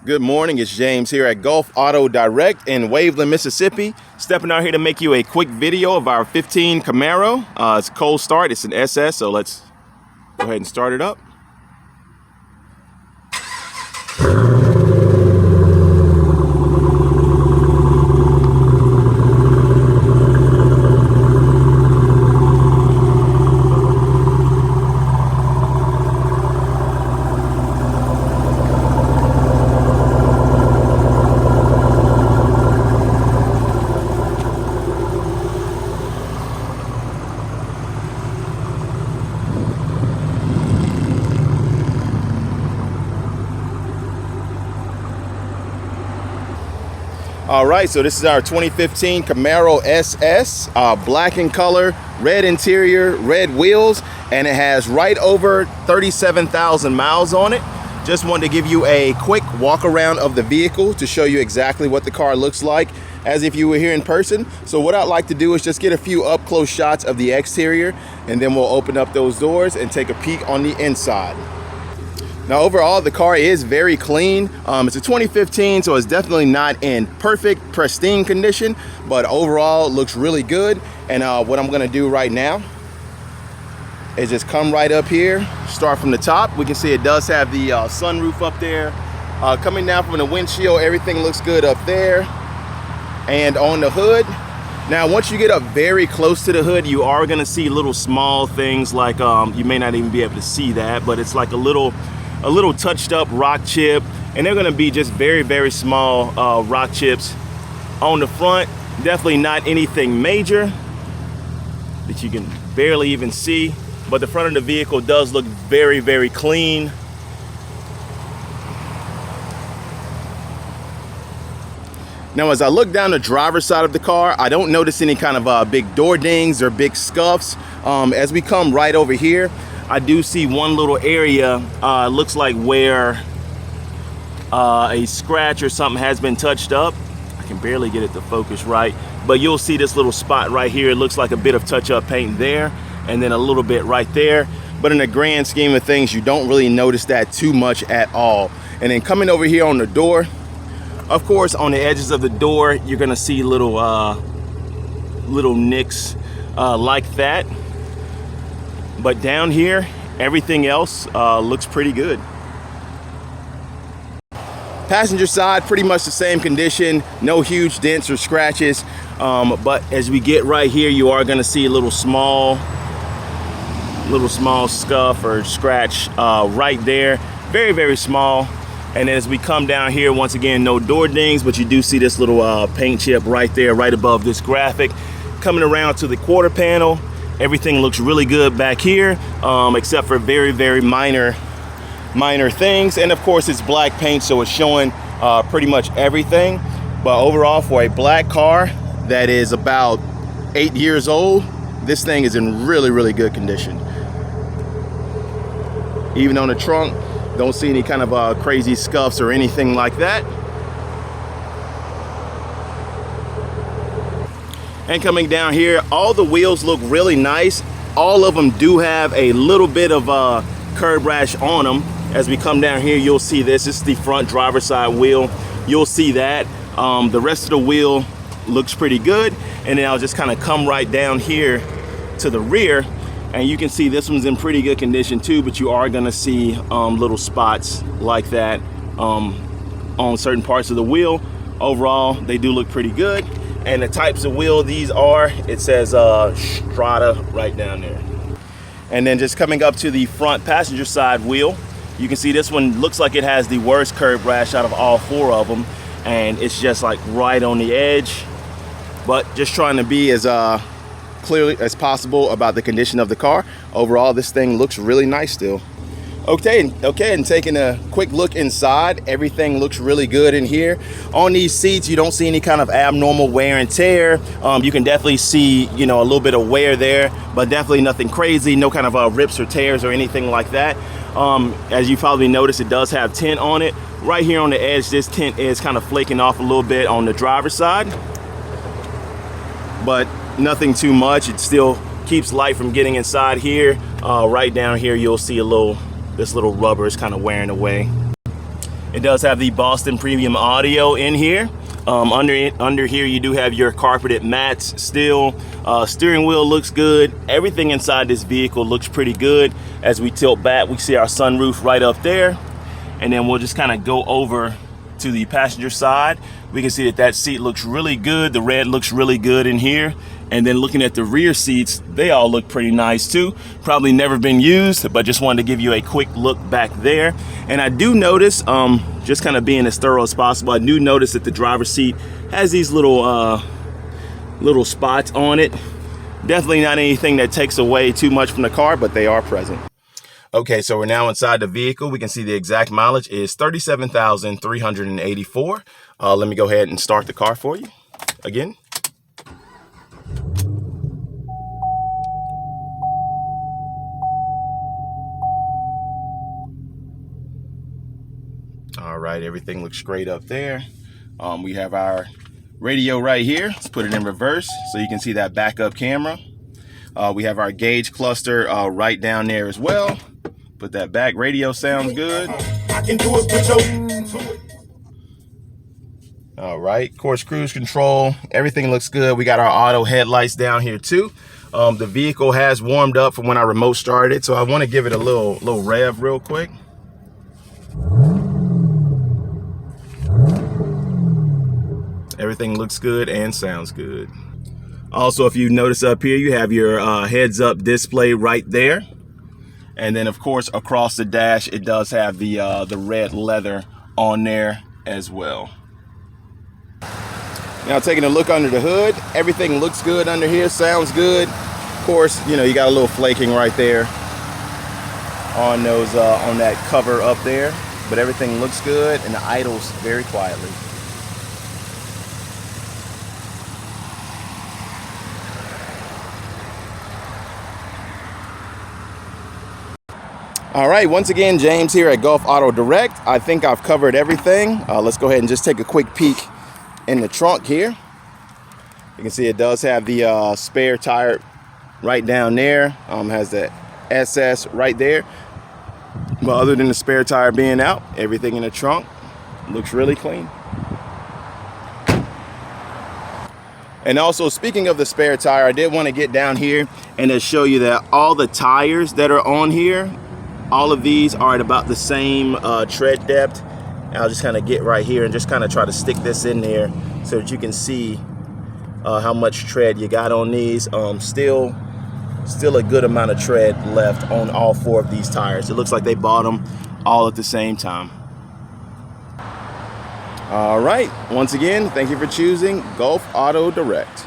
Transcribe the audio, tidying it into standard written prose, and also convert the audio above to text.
Good morning, it's James here at Gulf Auto Direct in Waveland, Mississippi. Stepping out here to make you a quick video of our 15 Camaro. It's a cold start, it's an SS, so let's go ahead and start it up. All right, so this is our 2015 Camaro SS, black in color, red interior, red wheels, and it has right over 37,000 miles on it. Just wanted to give you a quick walk around of the vehicle to show you exactly what the car looks like as if you were here in person. So what I'd like to do is just get a few up close shots of the exterior, and then we'll open up those doors and take a peek on the inside. Now overall, the car is very clean. It's a 2015, so it's definitely not in perfect, pristine condition, but overall it looks really good. And what I'm gonna do right now is just come right up here, start from the top. We can see it does have the sunroof up there. Coming down from the windshield, everything looks good up there. And on the hood, now once you get up very close to the hood, you are gonna see little small things like, you may not even be able to see that, but it's like a little touched up rock chip, and they're gonna be just very, very small rock chips on the front. Definitely not anything major that you can barely even see, but the front of the vehicle does look very, very clean. Now, as I look down the driver's side of the car, I don't notice any kind of big door dings or big scuffs. As we come right over here, I do see one little area, looks like where a scratch or something has been touched up. I can barely get it to focus right, but you'll see this little spot right here. It looks like a bit of touch-up paint there, and then a little bit right there. But in the grand scheme of things, you don't really notice that too much at all. And then coming over here on the door, of course, on the edges of the door, you're gonna see little nicks like that. But down here, everything else looks pretty good. Passenger side, pretty much the same condition, no huge dents or scratches. But as we get right here, you are gonna see a little small scuff or scratch right there. Very, very small. And then as we come down here, once again, no door dings, but you do see this little paint chip right there, right above this graphic. Coming around to the quarter panel, everything looks really good back here, except for very, very minor things. And of course, it's black paint, so it's showing pretty much everything. But overall, for a black car that is about 8 years old, this thing is in really, really good condition. Even on the trunk, don't see any kind of crazy scuffs or anything like that. And coming down here, all the wheels look really nice. All of them do have a little bit of curb rash on them. As we come down here, you'll see this. This is the front driver's side wheel. You'll see that. The rest of the wheel looks pretty good. And then I'll just kind of come right down here to the rear, and you can see this one's in pretty good condition too, but you are gonna see little spots like that on certain parts of the wheel. Overall, they do look pretty good. And the types of wheel these are, it says Strata right down there. And then just coming up to the front passenger side wheel, you can see this one looks like it has the worst curb rash out of all four of them, and it's just like right on the edge. But just trying to be as clearly as possible about the condition of the car. Overall, this thing looks really nice still. Okay, and taking a quick look inside, everything looks really good in here. On these seats, you don't see any kind of abnormal wear and tear. You can definitely see, a little bit of wear there, but definitely nothing crazy, no kind of rips or tears or anything like that. As you probably noticed, it does have tint on it. Right here on the edge, this tint is kind of flaking off a little bit on the driver's side, but nothing too much. It still keeps light from getting inside here. Right down here, you'll see this little rubber is kind of wearing away. It does have the Boston Premium audio in here. Under here you do have your carpeted mats still. Steering wheel looks good. Everything inside this vehicle looks pretty good. As we tilt back, we see our sunroof right up there. And then we'll just kind of go over to the passenger side. We can see that that seat looks really good. The red looks really good in here. And then looking at the rear seats, they all look pretty nice too. Probably never been used, but just wanted to give you a quick look back there. And I do notice, just kind of being as thorough as possible, I do notice that the driver's seat has these little spots on it. Definitely not anything that takes away too much from the car, but they are present. Okay, so we're now inside the vehicle. We can see the exact mileage is 37,384. Let me go ahead and start the car for you again. All right, everything looks great up there. We have our radio right here. Let's put it in reverse so you can see that backup camera. We have our gauge cluster right down there as well. Put that back. Radio sounds good. I can do it. All right, of course, cruise control. Everything looks good. We got our auto headlights down here too. The vehicle has warmed up from when I remote started it, so I want to give it a little rev real quick. Everything looks good and sounds good. Also, if you notice up here, you have your heads up display right there. And then of course, across the dash, it does have the red leather on there as well. Now taking a look under the hood, everything looks good under here, sounds good. Of course, you know, you got a little flaking right there on those on that cover up there, but everything looks good and it idles very quietly. All right, once again, James here at Gulf Auto Direct. I think I've covered everything. Let's go ahead and just take a quick peek in the trunk here. You can see it does have the spare tire right down there. Has the SS right there. But other than the spare tire being out, everything in the trunk looks really clean. And also, speaking of the spare tire, I did want to get down here and just show you that all the tires that are on here, all of these are at about the same tread depth. I'll just kind of get right here and just kind of try to stick this in there so that you can see how much tread you got on these. Still a good amount of tread left on all four of these tires. It looks like they bought them all at the same time. All right, once again, thank you for choosing Gulf Auto Direct.